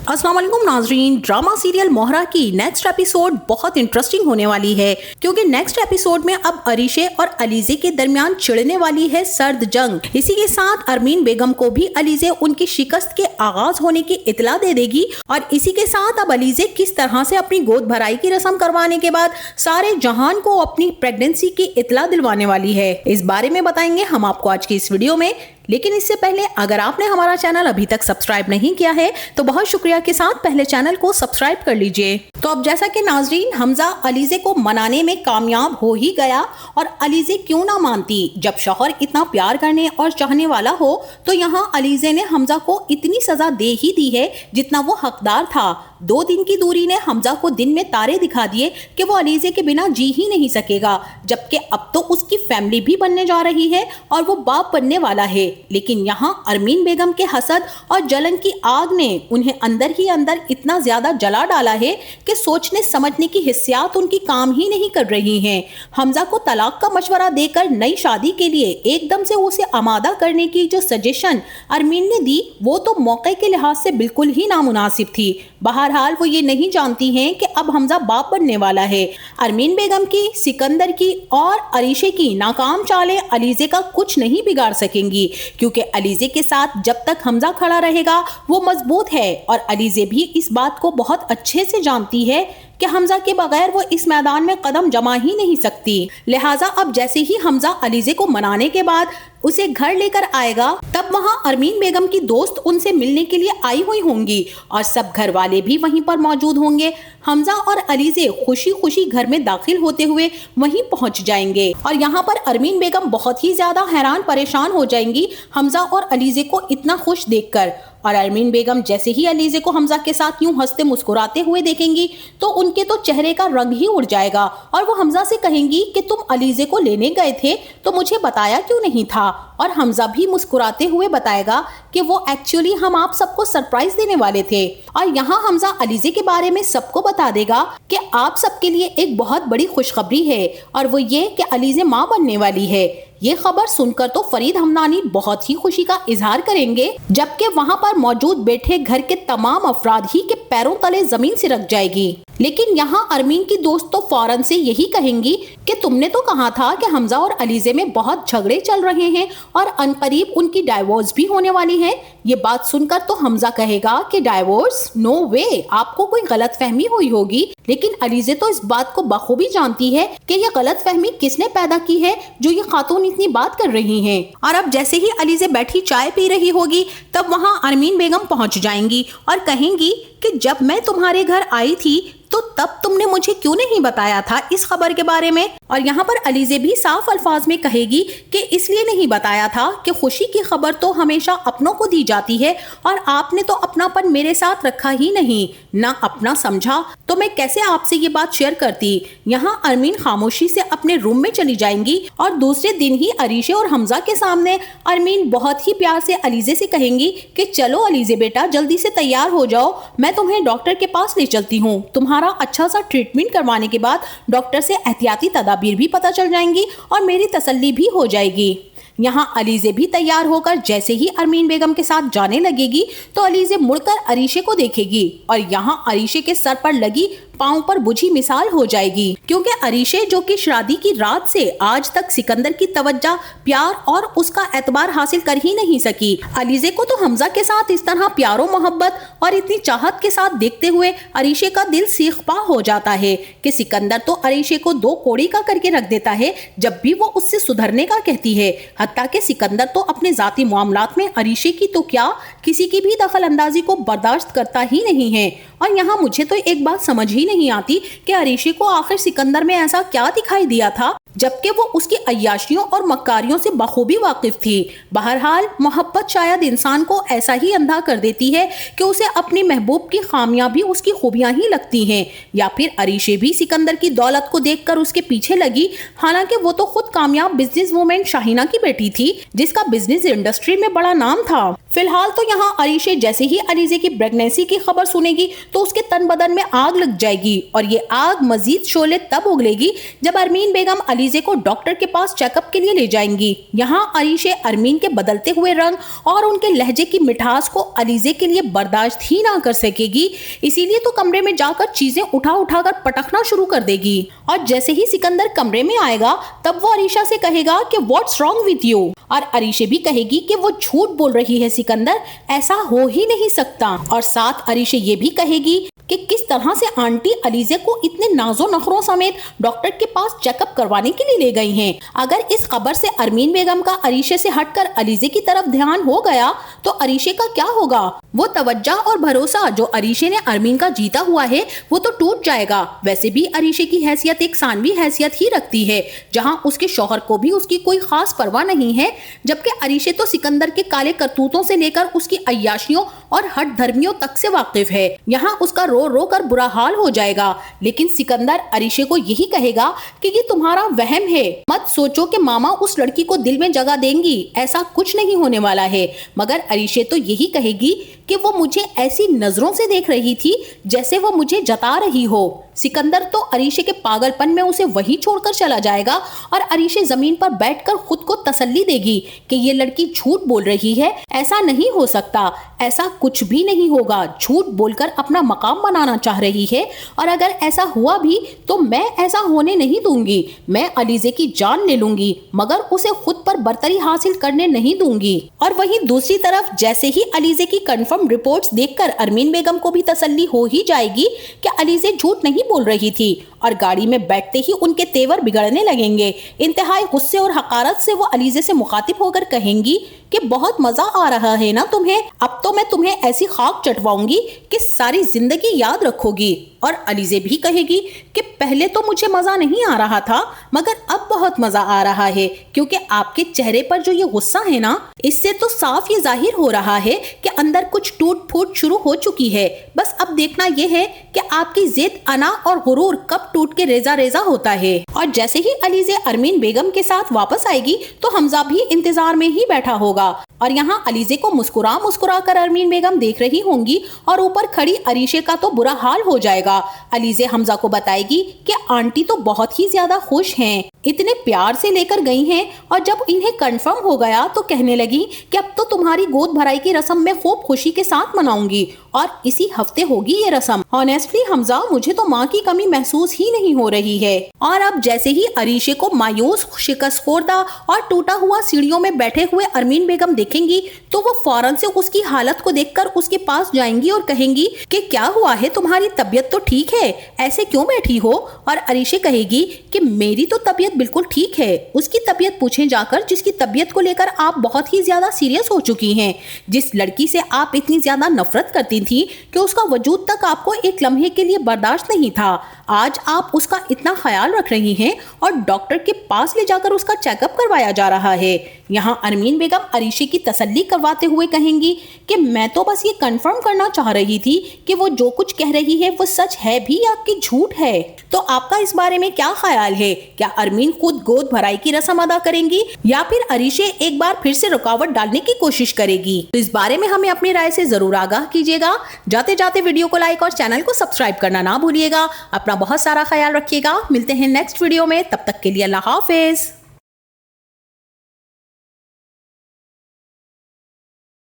अस्सलाम वालेकुम नाजरीन, ड्रामा सीरियल मोहरा की नेक्स्ट एपिसोड बहुत इंटरेस्टिंग होने वाली है क्योंकि नेक्स्ट एपिसोड में अब अरीशे और अलीजे के दरमियान छिड़ने वाली है सर्द जंग। इसी के साथ अरमीन बेगम को भी अलीजे उनकी शिकस्त के आगाज होने की इतला दे देगी और इसी के साथ अब अलीजे किस तरह से अपनी गोद भराई की रस्म करवाने के बाद सारे जहान को अपनी प्रेगनेंसी की इतला दिलवाने वाली है। इस बारे में बताएंगे हम आपको आज की इस वीडियो में। लेकिन इससे पहले अगर आपने हमारा चैनल अभी तक सब्सक्राइब नहीं किया है तो बहुत शुक्रिया के साथ पहले चैनल को सब्सक्राइब कर लीजिए। तो अब जैसा कि नाजरीन हमजा अलीजे को मनाने में कामयाब हो ही गया और अलीजे क्यों ना मानती, जब शौहर इतना प्यार करने और चाहने वाला हो तो यहाँ अलीजे ने हमजा को इतनी सजा दे ही दी है जितना वो हकदार था। 2 दिन की दूरी ने हमजा को दिन में तारे दिखा दिए कि वो अलीजे के बिना जी ही नहीं सकेगा, जबकि अब तो उसकी फैमिली भी बनने जा रही है और वो बाप बनने वाला है। लेकिन यहाँ अरमीन बेगम के हसद और जलन की आग ने उन्हें अंदर ही अंदर इतना ज्यादा जला डाला है कि सोचने समझने की हिस्सियात उनकी काम ही नहीं कर रही हैं। हमजा को तलाक का मशवरा देकर नई शादी के लिए एकदम से उसे आमादा करने की जो सजेशन अरमीन ने दी वो तो मौके के लिहाज से बिल्कुल ही नामुनासिब थी। बहरहाल वो ये नहीं जानती हैं कि अब हमजा बाप बनने वाला है। अरमीन बेगम की, सिकंदर की और अरीशे की नाकाम चालें अलीजे का कुछ नहीं बिगाड़ सकेंगी क्योंकि अलीजे के साथ जब तक हमजा खड़ा रहेगा वो मजबूत है और अलीजे भी इस बात को बहुत अच्छे से जानती है कि हमजा के बगैर वो इस मैदान में कदम जमा ही नहीं सकती। लिहाजा अब जैसे ही हमजा अलीजे को मनाने के बाद उसे घर लेकर आएगा तब वहां अरमीन बेगम की दोस्त उनसे मिलने के लिए आई हुई होंगी और सब घर वाले भी वहीं पर मौजूद होंगे। हमजा और अलीजे खुशी खुशी घर में दाखिल होते हुए वहीं पहुंच जाएंगे और यहाँ पर अरमीन बेगम बहुत ही ज्यादा हैरान परेशान हो जाएंगी हमजा और अलीजे को इतना खुश देखकर। और अरमीन बेगम जैसे ही अलीजे को हमजा के साथ यूं हंसते मुस्कुराते हुए देखेंगी तो उनके तो चेहरे का रंग ही उड़ जाएगा और वो हमजा से कहेंगी कि तुम अलीजे को लेने गए थे तो मुझे बताया क्यों नहीं था। और हमजा भी मुस्कुराते हुए बताएगा कि वो एक्चुअली हम आप सबको सरप्राइज देने वाले थे। और यहाँ हमजा अलीजे के बारे में सबको बता देगा कि आप सबके लिए एक बहुत बड़ी खुशखबरी है और वो ये कि अलीजे माँ बनने वाली है। ये खबर सुनकर तो फरीद हमदानी बहुत ही खुशी का इजहार करेंगे, जबकि वहाँ पर मौजूद बैठे घर के तमाम अफराद ही के पैरों तले जमीन से रख जाएगी। लेकिन यहाँ अरमीन की दोस्त तो फौरन से यही कहेंगी कि तुमने तो कहा था कि हमजा और अलीजे में बहुत झगड़े चल रहे हैं और अनकरीब उनकी डाइवोर्स भी होने वाली है। ये बात सुनकर तो हमजा कहेगा कि डाइवोर्स, नो वे, आपको कोई गलतफहमी हुई होगी। लेकिन अलीजे तो इस बात को बखूबी जानती है कि ये गलतफहमी किसने पैदा की है जो ये खातून इतनी बात कर रही हैं। और अब जैसे ही अलीजे बैठी चाय पी रही होगी तब वहाँ अरमीन बेगम पहुंच जाएंगी और कहेंगी कि जब मैं तुम्हारे घर आई थी तो तब तुमने मुझे क्यों नहीं बताया था इस खबर के बारे में। और यहाँ पर अलीजे भी साफ अल्फाज में कहेगी कि इसलिए नहीं बताया था कि खुशी की खबर तो हमेशा अपनों को दी जाती है और आपने तो अपनापन मेरे साथ रखा ही नहीं, ना अपना समझा, तो मैं कैसे आपसे ये बात शेयर करती। यहाँ अरमीन खामोशी से अपने रूम में चली जाएंगी और दूसरे दिन ही अरीशे और हमजा के सामने अरमीन बहुत ही प्यार से अलीजे से कहेंगी कि चलो अलीजे बेटा जल्दी से तैयार हो जाओ, मैं तुम्हें डॉक्टर के पास ले चलती हूँ। तुम्हारा अच्छा सा ट्रीटमेंट करवाने के बाद डॉक्टर से एहतियाती तदाबीर भी पता चल जाएंगी और मेरी तसल्ली भी हो जाएगी। यहाँ अलीजे भी तैयार होकर जैसे ही अरमीन बेगम के साथ जाने लगेगी तो अलीजे मुड़कर अरीशे को देखेगी और यहाँ अरीशे के सर पर लगी पांव पर बुझी मिसाल हो जाएगी क्योंकि अरीशे जो कि शादी की रात से आज तक सिकंदर की तवज्जो, प्यार और उसका एतबार हासिल कर ही नहीं सकी। अलीजे को तो हमजा के साथ इस तरह प्यारो मोहब्बत और इतनी चाहत के साथ देखते हुए अरीशे का दिल सीख-पा हो जाता है कि सिकंदर तो अरीशे को 2 कोड़ी का करके रख देता है जब भी वो उससे सुधरने का कहती है। हत्ता कि सिकंदर तो अपने जाती मामलात में अरीशे की तो क्या किसी की भी दखल अंदाजी को बर्दाश्त करता ही नहीं है। और यहाँ मुझे तो एक बात समझ ही नहीं आती कि अरीशे को आखिर सिकंदर में ऐसा क्या दिखाई दिया था जबकि वो उसकी अय्याशियों और मक्कारियों से बखूबी वाकिफ थी। बहरहाल मोहब्बत शायद इंसान को ऐसा ही अंधा कर देती है कि उसे अपनी महबूब की खामियां भी उसकी खूबियां ही लगती हैं। या फिर अरीशे भी सिकंदर की दौलत को देखकर उसके पीछे लगी, हालांकि वो तो खुद कामयाब बिजनेस वूमेन शाहीना की बेटी थी जिसका बिजनेस इंडस्ट्री में बड़ा नाम था। फिलहाल तो यहाँ अरीशे जैसे ही अलीजे की प्रेगनेंसी की खबर सुनेगी तो उसके तन बदन में आग लग जाएगी और ये आग मजीद शोले तब उगलेगी जब अरमीन बेगम अलीजे अलीजे को डॉक्टर के पास चेकअप के लिए ले जाएंगी। यहाँ अरीशे अरमीन के बदलते हुए रंग और उनके लहजे की मिठास को अलीजे के लिए बर्दाश्त ही ना कर सकेगी, इसीलिए तो कमरे में जाकर चीजें उठा उठा कर पटकना शुरू कर देगी। और जैसे ही सिकंदर कमरे में आएगा तब वो अरीशा से कहेगा कि व्हाट्स रॉन्ग विद यू, और अरीशे भी कहेगी कि वो झूठ बोल रही है सिकंदर, ऐसा हो ही नहीं सकता। और साथ अरीशे ये भी कहेगी कि किस तरह से आंटी अलीजे को इतने नाजो नखरों समेत डॉक्टर के पास चेकअप करवाने के लिए ले गई हैं। अगर इस खबर से अरमीन बेगम का अरीशे से हटकर अलीजे की तरफ ध्यान हो गया तो अरीशे का क्या होगा? वो तवज्जो और भरोसा जो अरीशे ने अरमीन का जीता हुआ है वो तो टूट जाएगा। वैसे भी अरीशे की हैसियत एक सानवी हैसियत ही रखती है, जहां उसके शौहर को भी उसकी कोई खास परवाह नहीं है, जबकि अरीशे तो सिकंदर के काले करतूतों से लेकर उसकी अय्याशियों और हट धर्मियों तक से वाकिफ है। यहाँ उसका रो रो कर बुरा हाल हो जाएगा, लेकिन सिकंदर अरीशे को यही कहेगा कि ये तुम्हारा वहम है, मत सोचो कि मामा उस लड़की को दिल में जगह देंगी, ऐसा कुछ नहीं होने वाला है। मगर अरीशे तो यही कहेगी कि वो मुझे ऐसी नजरों से देख रही थी जैसे वो मुझे जता रही हो। सिकंदर तो अरीशे के पागलपन में उसे वहीं छोड़कर चला जाएगा और अरीशे जमीन पर बैठकर खुद को तसल्ली देगी कि ये लड़की झूठ बोल रही है, ऐसा नहीं हो सकता, ऐसा कुछ भी नहीं होगा, झूठ बोलकर अपना मकाम बनाना चाह रही है, और अगर ऐसा हुआ भी तो मैं ऐसा होने नहीं दूंगी। मैं अलीजे की जान ले लूंगी मगर उसे खुद पर बर्तरी हासिल करने नहीं दूंगी। और वहीं दूसरी तरफ जैसे ही अलीजे की कंफर्म रिपोर्ट्स देखकर अरमीन बेगम को भी तसल्ली हो ही जाएगी कि अलीजे झूठ नहीं बोल रही थी, और गाड़ी में बैठते ही उनके तेवर बिगड़ने लगेंगे। इंतहाई गुस्से और हकारत से वो अलीजे से मुखातिब होकर कहेंगी कि बहुत मजा आ रहा है ना तुम्हें, अब तो मैं तुम्हें ऐसी खाक चटवाऊंगी कि सारी जिंदगी याद रखोगी। और अलीजे भी कहेगी कि पहले तो मुझे मजा नहीं आ रहा था मगर अब बहुत मजा आ रहा है, क्योंकि आपके चेहरे पर जो ये गुस्सा है ना, इससे तो साफ ये जाहिर हो रहा है कि अंदर कुछ टूट फूट शुरू हो चुकी है। बस अब देखना यह है कि आपकी जिद, अना और गुरूर कब टूट के रेजा रेजा होता है। और जैसे ही अलीजे अरमीन बेगम के साथ वापस आएगी तो हमजा भी इंतजार में ही बैठा होगा, और यहाँ अलीजे को मुस्कुरा मुस्कुरा कर अरमीन बेगम देख रही होंगी, और ऊपर खड़ी अरीशे का तो बुरा हाल हो जाएगा। अलीजे हमजा को बताएगी कि आंटी तो बहुत ही ज्यादा खुश हैं, इतने प्यार से लेकर गई हैं, और जब इन्हें कंफर्म हो गया तो कहने लगी कि अब तो तुम्हारी गोद भराई की रस्म मैं खूब खुशी के साथ मनाऊंगी, और इसी हफ्ते होगी ये रस्म। ऑनेस्टली हमजा, मुझे तो माँ की कमी महसूस ही नहीं हो रही है। और अब जैसे ही अरीशे को मायूस, शिकस्त खोर्दा और टूटा हुआ सीढ़ियों में बैठे हुए अरमीन बेगम देखेंगी तो वो फौरन से उसकी हालत को देखकर उसके पास जाएंगी और कहेंगी कि क्या हुआ है, तुम्हारी तबीयत तो ठीक है, ऐसे क्यों बैठी हो? और अरीशे कहेगी कि मेरी तो तबीयत बिल्कुल ठीक है, उसकी तबीयत पूछें जाकर जिसकी तबीयत को लेकर आप बहुत ही ज्यादा सीरियस हो चुकी हैं, जिस लड़की से आप इतनी ज्यादा नफरत करती थी कि उसका वजूद तक आपको एक लम्हे के लिए बर्दाश्त नहीं था, आज आप उसका इतना ख्याल रख रही हैं और डॉक्टर के पास ले जाकर उसका चेकअप करवाया जा रहा है। यहाँ अरमीन बेगम अरीशे की तसल्ली करवाते हुए कहेंगी कि मैं तो बस ये कंफर्म करना चाह रही थी कि वो जो कुछ कह रही है वो सच है भी या कि झूठ है। तो आपका इस बारे में क्या ख्याल है? क्या अरमीन खुद गोद भराई की रस्म अदा करेंगी या फिर अरीशे एक बार फिर से रुकावट डालने की कोशिश करेगी? तो इस बारे में हमें अपनी राय से जरूर आगाह कीजिएगा। जाते जाते वीडियो को लाइक और चैनल को सब्सक्राइब करना ना भूलिएगा। अपना बहुत सारा ख्याल रखिएगा। मिलते हैं नेक्स्ट वीडियो में, तब तक के लिए अल्लाह हाफिज।